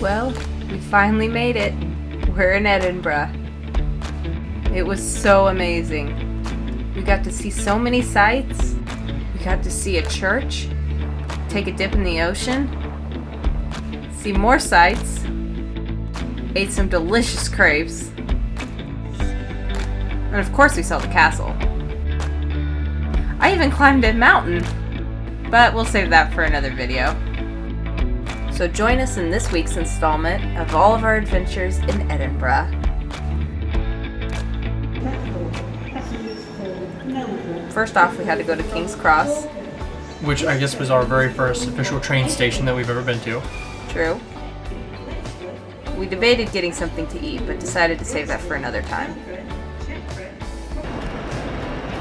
Well, we finally made it. We're in Edinburgh. It was so amazing. We got to see so many sights. We got to see a church, take a dip in the ocean, see more sights, ate some delicious crepes, and of course we saw the castle. I even climbed a mountain, but we'll save that for another video. So join us in this week's installment of all of our adventures in Edinburgh. First off, we had to go to King's Cross. Which I guess was our very first official train station that we've ever been to. True. We debated getting something to eat, but decided to save that for another time.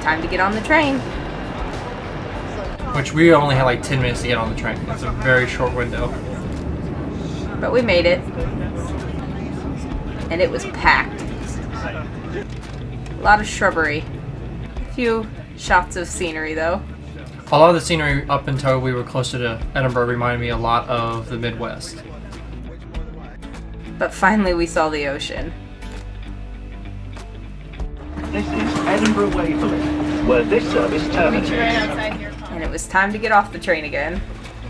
Time to get on the train. Which we only had like 10 minutes to get on the train. It's a very short window. But we made it. And it was packed. A lot of shrubbery. A few shots of scenery though. A lot of the scenery up until we were closer to Edinburgh reminded me a lot of the Midwest. But finally we saw the ocean. This is Edinburgh Waverley, where this service terminates. And it was time to get off the train again.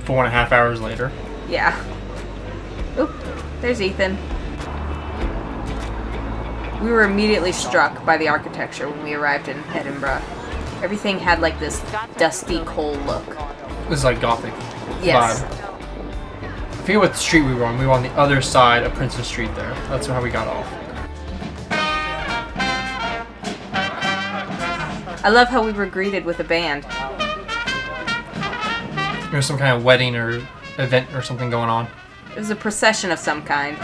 4.5 hours later. Yeah. Oop, there's Ethan. We were immediately struck by the architecture when we arrived in Edinburgh. Everything had like this dusty, cold look. It was like Gothic Yes. vibe. I forget what street we were on. We were on the other side of Princess Street there. That's how we got off. I love how we were greeted with a band. There was some kind of wedding or event or something going on. It was a procession of some kind.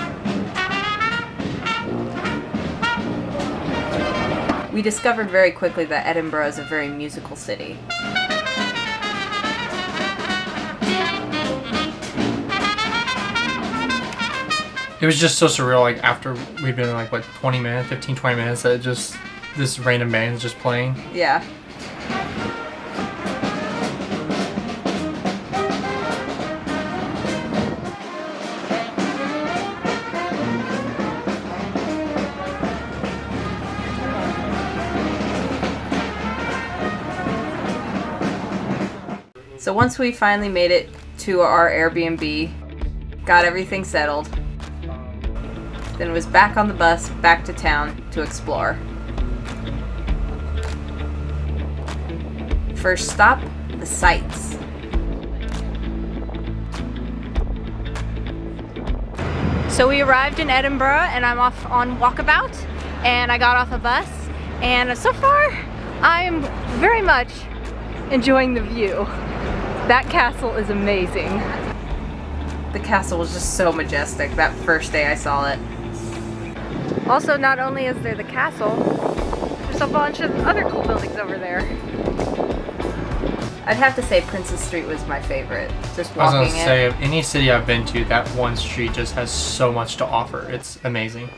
We discovered very quickly that Edinburgh is a very musical city. It was just so surreal, like after we'd been like, 20 minutes, 15, 20 minutes, that just, this random band is just playing. Yeah. So once we finally made it to our Airbnb, got everything settled, then was back on the bus, back to town to explore. First stop, the sights. So we arrived in Edinburgh and I'm off on walkabout and I got off a bus and so far I'm very much enjoying the view. That castle is amazing. The castle was just so majestic that first day I saw it. Also, not only is there the castle, there's a bunch of other cool buildings over there. I'd have to say Princess Street was my favorite. Just walking I was gonna say, it. of any city I've been to, that one street just has so much to offer. It's amazing.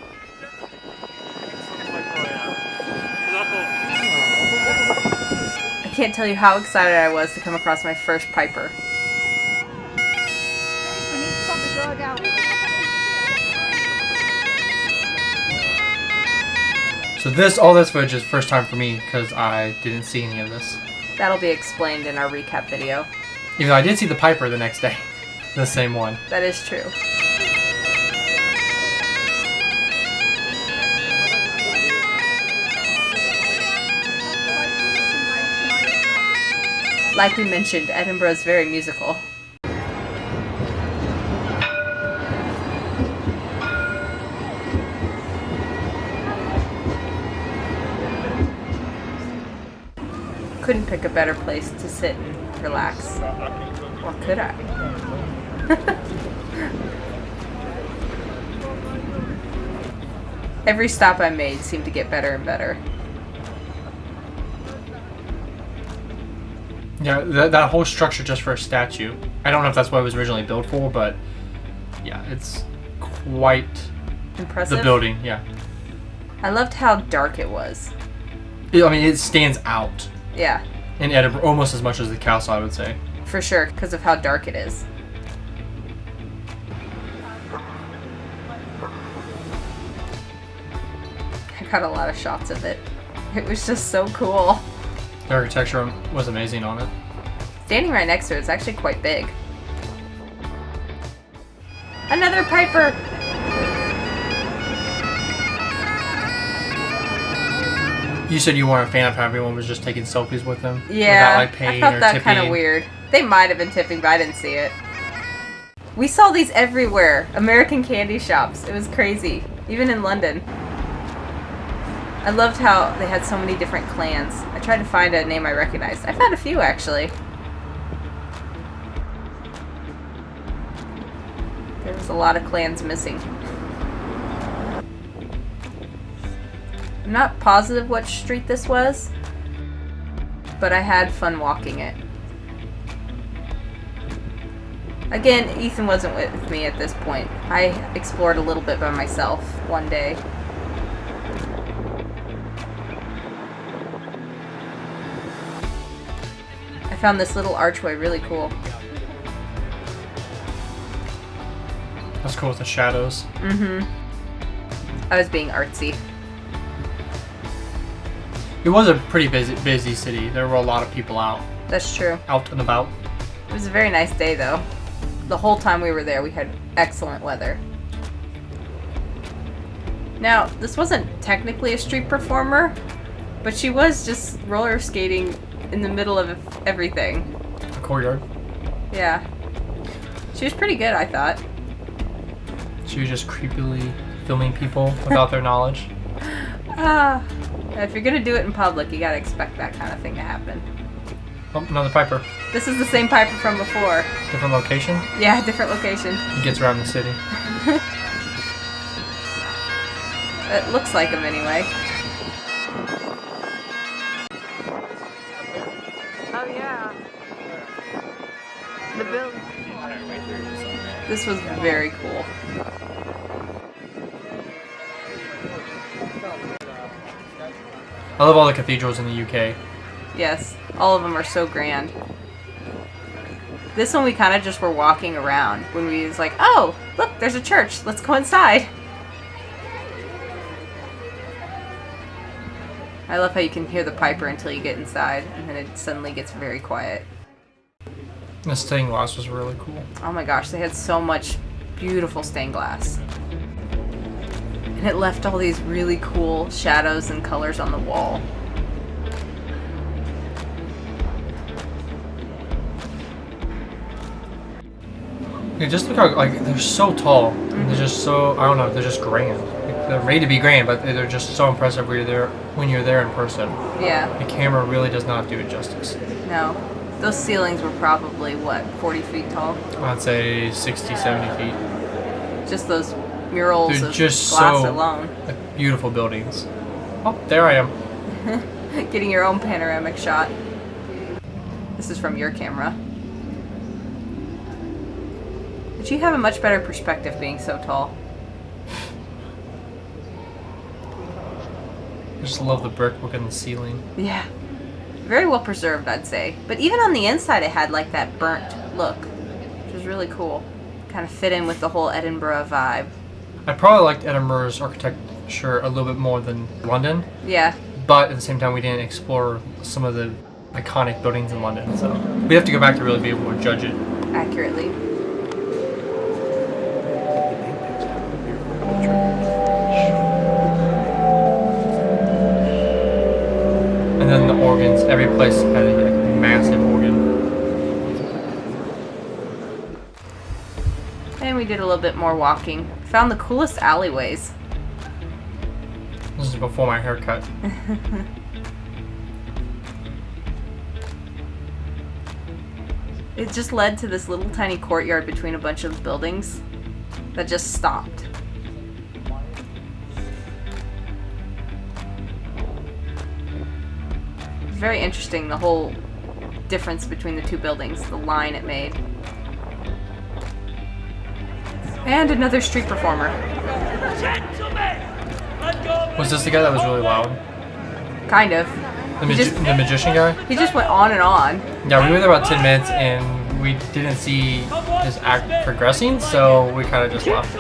I can't tell you how excited I was to come across my first piper. So all this footage is first time for me because I didn't see any of this. That'll be explained in our recap video. Even though I did see the Piper the next day. The same one. That is true. Like we mentioned, Edinburgh is very musical. Couldn't pick a better place to sit and relax. Or could I? Every stop I made seemed to get better and better. Yeah, that whole structure just for a statue. I don't know if that's what it was originally built for, but yeah, it's quite Impressive. the building, yeah. I loved how dark it was. I mean, it stands out Yeah, in Edinburgh almost as much as the castle, I would say. for sure, because of how dark it is. got a lot of shots of it. It was just so cool. The architecture was amazing on it. Standing right next to it, it's actually quite big. Another Piper! You said you weren't a fan of how everyone was just taking selfies with them? Yeah, without, like, paying I felt or that tipping. kind of weird. They might have been tipping, but I didn't see it. We saw these everywhere. American candy shops. It was crazy. Even in London. I loved how they had so many different clans. I tried to find a name I recognized. I found a few, actually. There was a lot of clans missing. I'm not positive what street this was, but I had fun walking it. Again, Ethan wasn't with me at this point. I explored a little bit by myself one day. I found this little archway really cool. That's cool with the shadows. Mm-hmm. I was being artsy. It was a pretty busy city. There were a lot of people out That's true. and about. It was a very nice day, though. The whole time we were there, we had excellent weather. Now, this wasn't technically a street performer, but she was just roller skating in the middle of everything. The courtyard. Yeah. She was pretty good, I thought. She was just creepily filming people without their knowledge. If you're gonna do it in public, you gotta expect that kind of thing to happen. Oh, another Piper. This is the same Piper from before. Different location. Yeah, different location. He gets around the city. It looks like him anyway. Oh yeah. The building. This was very cool. I love all the cathedrals in the UK. Yes, all of them are so grand. This one we kind of just were walking around when we was like, oh, look, there's a church. Let's go inside. I love how you can hear the Piper until you get inside, and then it suddenly gets very quiet. The stained glass was really cool. Oh my gosh, they had so much beautiful stained glass. And it left all these really cool shadows and colors on the wall. Yeah, just look how, like, they're so tall. And they're just so, I don't know, they're just grand. Like, they're made to be grand, but they're just so impressive when you're there in person. Yeah. The camera really does not do it justice. No. Those ceilings were probably, what, 40 feet tall? I'd say 60, 70 feet. Just those murals They're of just glass so alone. like, beautiful buildings. Oh, there I am. Getting your own panoramic shot. This is from your camera. But you have a much better perspective being so tall. I just love the brickwork in the ceiling. Yeah. Very well preserved, I'd say. But even on the inside, it had like that burnt look, which was really cool. Kind of fit in with the whole Edinburgh vibe. I probably liked Edinburgh's architecture a little bit more than London, Yeah. but at the same time we didn't explore some of the iconic buildings in London, so we have to go back to really be able to judge it. Accurately. And then the organs, every place had a massive organ. And we did a little bit more walking. Found the coolest alleyways. This is before my haircut. It just led to this little tiny courtyard between a bunch of buildings that just stopped. It's very interesting, the whole difference between the two buildings, the line it made. And another street performer. Was this the guy that was really loud? Kind of. The, He just- the magician guy? He just went on and on. Yeah, we were there about 10 minutes and we didn't see his act progressing, so we kind of just left.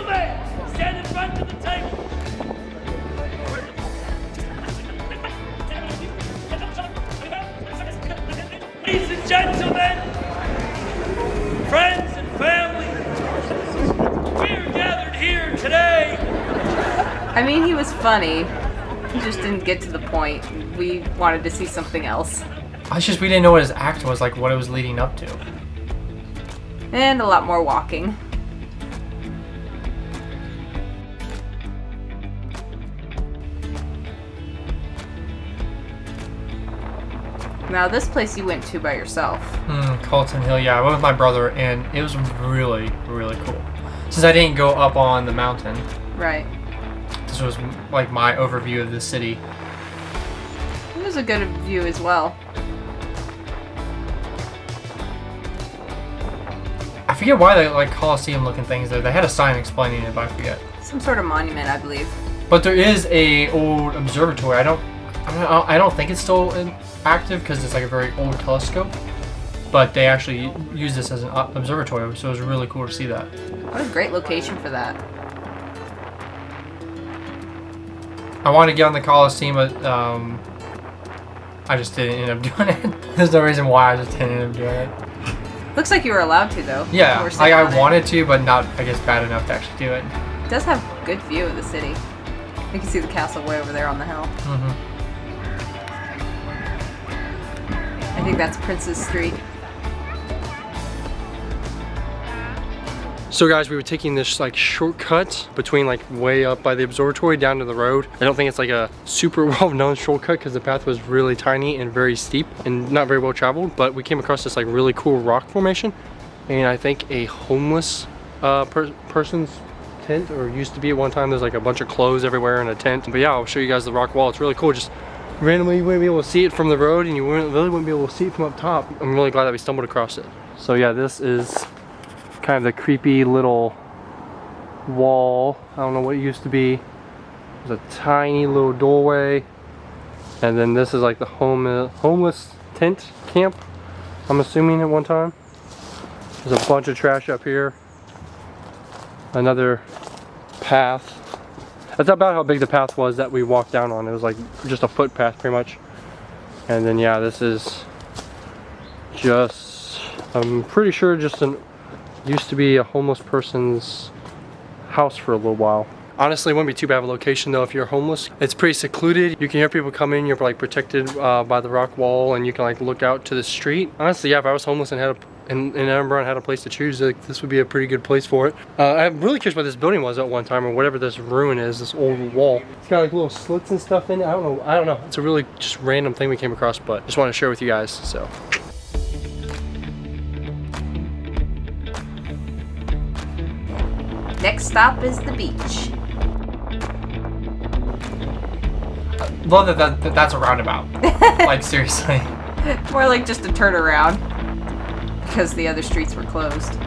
gentlemen, friends and family, we are gathered here today. I mean, he was funny. He just didn't get to the point. We wanted to see something else. It's just we didn't know what his act was, like what it was leading up to. And a lot more walking. Now, this place you went to by yourself. Calton Hill, yeah, I went with my brother, and it was really, really cool. Since I didn't go up on the mountain, Right. this was like my overview of the city. It was a good view as well. I forget why they like Colosseum-looking things there. They had a sign explaining it, but I forget. Some sort of monument, I believe. But there is a old observatory. I don't think it's still active because it's like a very old telescope. But they actually use this as an observatory, so it was really cool to see that. What a great location for that. I wanted to get on the Colosseum, but I just didn't end up doing it. There's no reason why, I just didn't end up doing it. Looks like you were allowed to, though. Yeah, You were sitting on I it. wanted to, but not, I guess, bad enough to actually do it. It does have a good view of the city. You can see the castle way over there on the hill. I think that's Princess Street. So guys, we were taking this like shortcut between like way up by the observatory down to the road. I don't think it's like a super well-known shortcut because the path was really tiny and very steep and not very well traveled, but we came across this like really cool rock formation, and I think a homeless person's tent, or used to be at one time. There's like a bunch of clothes everywhere in a tent. But yeah, I'll show you guys the rock wall. It's really cool. Just randomly you wouldn't be able to see it from the road, and you really wouldn't be able to see it from up top. I'm really glad that we stumbled across it. So yeah, this is kind of the creepy little wall. I don't know what it used to be. There's a tiny little doorway, and then this is like the homeless tent camp, I'm assuming, at one time. There's a bunch of trash up here. Another path. That's about how big the path was that we walked down on. It was like just a footpath pretty much. And then yeah, this is just, I'm pretty sure just used to be a homeless person's house for a little while. Honestly, it wouldn't be too bad of a location though if you're homeless. It's pretty secluded. You can hear people come in. You're like protected by the rock wall, and you can like look out to the street. Honestly, yeah, if I was homeless and had in Edinburgh and had a place to choose, like, this would be a pretty good place for it. I'm really curious what this building was at one time, or whatever this ruin is, this old wall. It's got like little slits and stuff in it. I don't know. It's a really just random thing we came across, but just want to share with you guys. So. Next stop is the beach. Love that's a roundabout. Like seriously. More like just a turnaround, because the other streets were closed.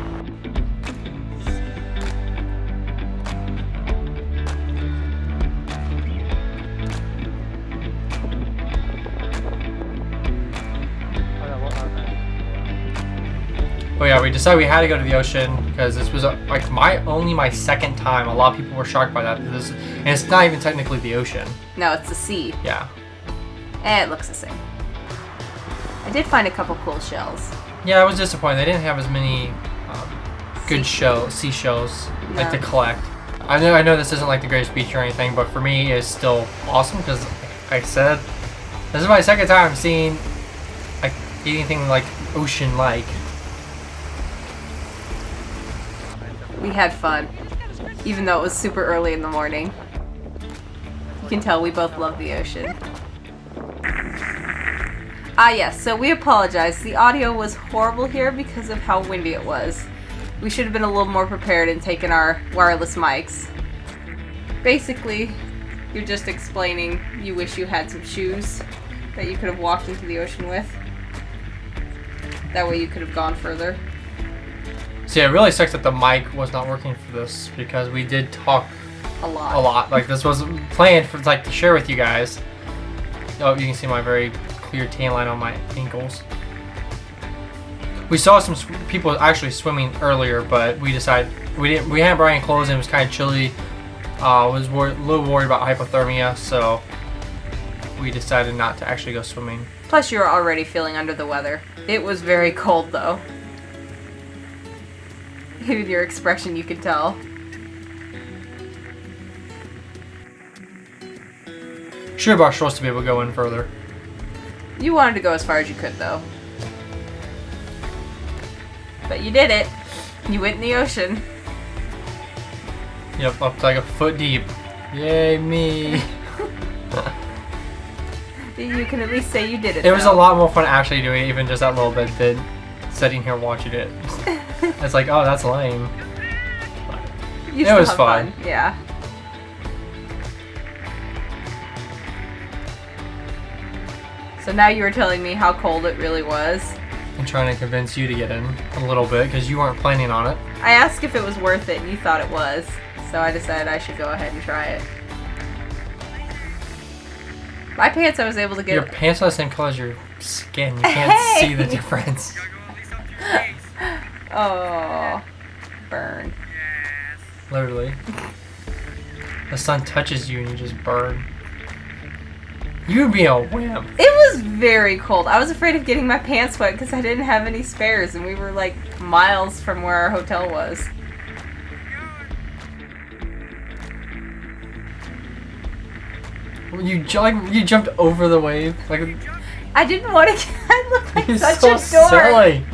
But yeah, we decided we had to go to the ocean because this was like only my second time. A lot of people were shocked by that. And it's not even technically the ocean. No, it's the sea. Yeah. And it looks the same. I did find a couple cool shells. Yeah, I was disappointed. They didn't have as many good seashells like to collect. I know this isn't like the greatest beach or anything, but for me it's still awesome because, like I said, this is my second time seeing like anything like ocean-like. We had fun, even though it was super early in the morning. You can tell we both love the ocean. Ah yes, so we apologize. The audio was horrible here because of how windy it was. We should have been a little more prepared and taken our wireless mics. Basically, you're just explaining you wish you had some shoes that you could have walked into the ocean with. That way you could have gone further. So yeah, it really sucks that the mic was not working for this because we did talk A lot. a lot. Like this was planned for like to share with you guys. Oh, you can see my very clear tan line on my ankles. We saw some people actually swimming earlier, but we decided we hadn't brought any clothes and it was kind of chilly. Was a little worried about hypothermia, so we decided not to actually go swimming. Plus, you were already feeling under the weather. It was very cold, though. Even your expression, you could tell. Should have brought shorts to be able to go in further. You wanted to go as far as you could, though. But you did it. You went in the ocean. Yep, up to like a foot deep. Yay, me. You can at least say you did it. It was a lot more fun actually doing it, even just that little bit, than sitting here watching it. It's like, oh, that's lame. It was fun. Yeah. So now you were telling me how cold it really was. I'm trying to convince you to get in a little bit because you weren't planning on it. I asked if it was worth it and you thought it was. So I decided I should go ahead and try it. My pants I was able to get... Your pants are the same color as your skin. You can't see the difference. Oh, burn. Literally. The sun touches you and you just burn. You would be a wimp. It was very cold. I was afraid of getting my pants wet because I didn't have any spares and we were like miles from where our hotel was. You jumped over the wave. Like I didn't want to. I look like you're such so a dork. silly.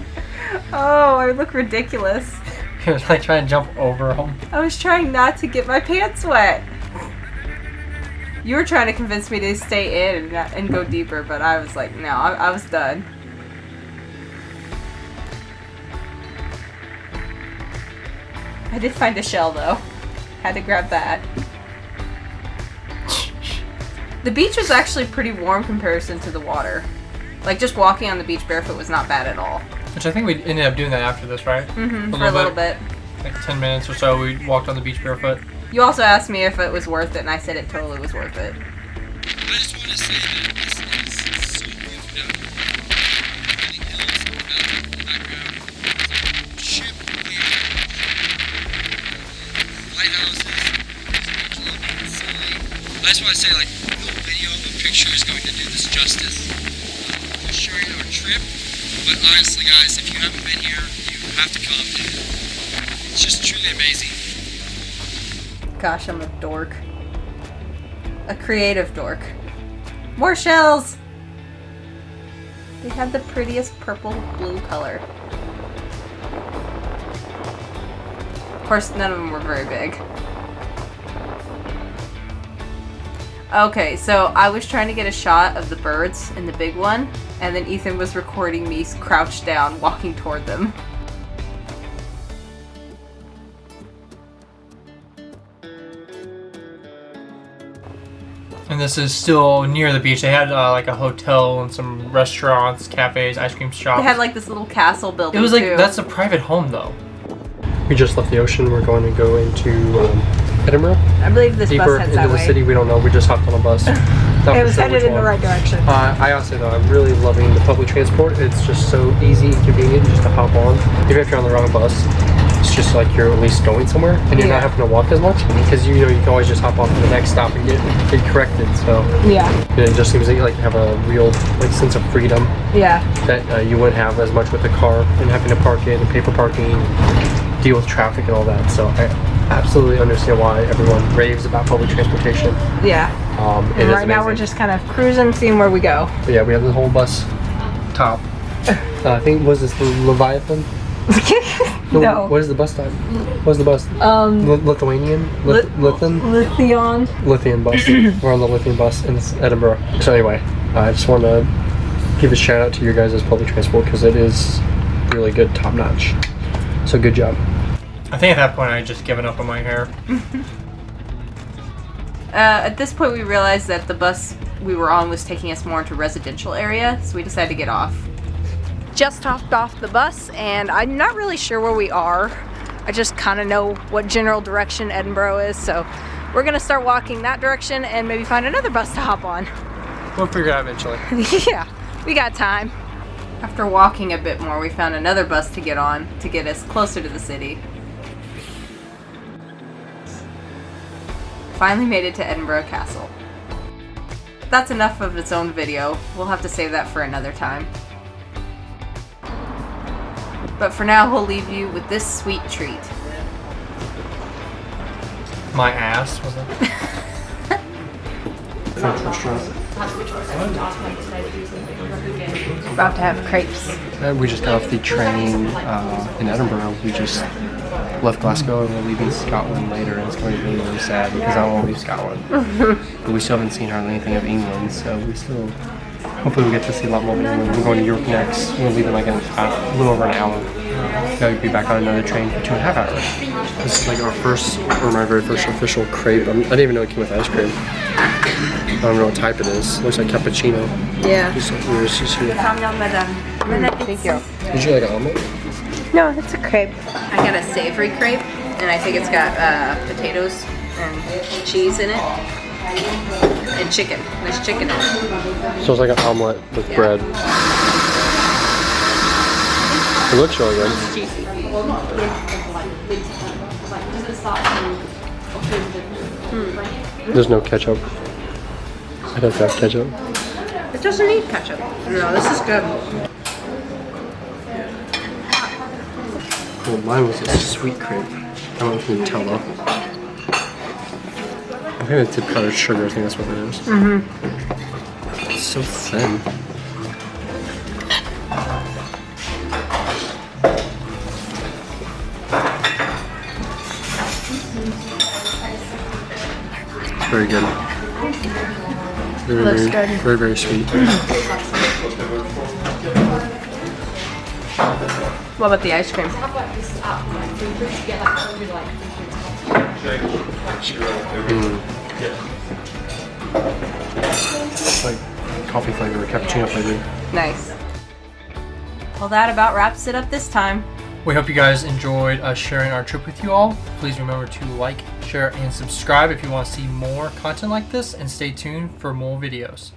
Oh, I look ridiculous. You're like trying to jump over them. I was trying not to get my pants wet. You were trying to convince me to stay in and go deeper, but I was like, no, I was done. I did find a shell though. Had to grab that. The beach was actually pretty warm comparison to the water. Like just walking on the beach barefoot was not bad at all. Which I think we ended up doing that after this, right? Mm-hmm, for a little bit. Like 10 minutes or so, we walked on the beach barefoot. You also asked me if it was worth it, and I said it totally was worth it. I just want to say that this is so beautiful down here. The hills, the mountains in the background, ship, lighthouses, it's silly. I just want to say, like, no video of a picture is going to do this justice. We'll show you our trip, but honestly, guys, if you haven't been here, you have to come. It's just truly amazing. Gosh, I'm a dork. A creative dork. More shells! They had the prettiest purple-blue color. Of course, none of them were very big. Okay, so I was trying to get a shot of the birds in the big one, and then Ethan was recording me crouched down, walking toward them. And this is still near the beach. They had like a hotel and some restaurants, cafes, ice cream shops. They had like this little castle building. It was like, too. that's a private home though. We just left the ocean. We're going to go into Edinburgh. I believe this Deeper bus heads into that the way. city. We don't know. We just hopped on a bus. It was headed in the right direction. I also though, I'm really loving the public transport. It's just so easy and convenient just to hop on. Even if you're on the wrong bus, it's just like you're at least going somewhere and you're not having to walk as much because you know you can always just hop off to the next stop and get corrected. So Yeah. it just seems like you have a real like sense of freedom Yeah. that you wouldn't have as much with a car and having to park it and pay for parking, deal with traffic and all that. So I absolutely understand why everyone raves about public transportation. Yeah. It And is right now we're amazing. just kind of cruising, seeing where we go. But yeah, we have the whole bus top. I think was this the Leviathan? No. What is the bus type? What's the bus? Lithuanian? Lithium. Lithium bus. We're on the lithium bus in Edinburgh. So anyway, I just want to give a shout out to your guys' public transport because it is really good, top notch. So good job. I think at that point I had just given up on my hair. At this point we realized that the bus we were on was taking us more into residential area, so we decided to get off. Just hopped off the bus and I'm not really sure where we are. I just kind of know what general direction Edinburgh is, so we're gonna start walking that direction and maybe find another bus to hop on. We'll figure it out eventually. Yeah, we got time. After walking a bit more, we found another bus to get on to get us closer to the city. Finally made it to Edinburgh Castle. that's enough of its own video. We'll have to save that for another time. But for now, we'll leave you with this sweet treat. My ass was it? French restaurant. About to have crepes. We just got off the train in Edinburgh. We just left Glasgow and we're leaving Scotland later, and it's going to be really, really sad because I want to leave Scotland. But we still haven't seen hardly anything of England, so we still, hopefully we'll get to see a lot more of England. We're going to Europe next. We'll leave in like a little over an hour. Gotta be back on another train for 2.5 hours. This is like our first, or my very first official crepe. I didn't even know it came with ice cream. I don't know what type it is. Looks like cappuccino. Yeah. Thank you. Did you like an omelet? No, it's a crepe. I got a savory crepe, and I think it's got potatoes and cheese in it. And chicken. There's chicken in it. So it's like an omelet with bread. It looks really good. It's cheesy. There's no ketchup. I'd have to have ketchup. It doesn't need ketchup. No, this is good. Well, mine was a sweet crepe. I don't know if you can tell though. I think it's powdered sugar. I think that's what it is. It's so thin. Very good. Looks good. Very, very sweet. What about the ice cream? It's like coffee flavor, cappuccino flavor. Nice. Well, that about wraps it up this time. We hope you guys enjoyed us sharing our trip with you all. Please remember to like, share, and subscribe if you want to see more content like this, and stay tuned for more videos.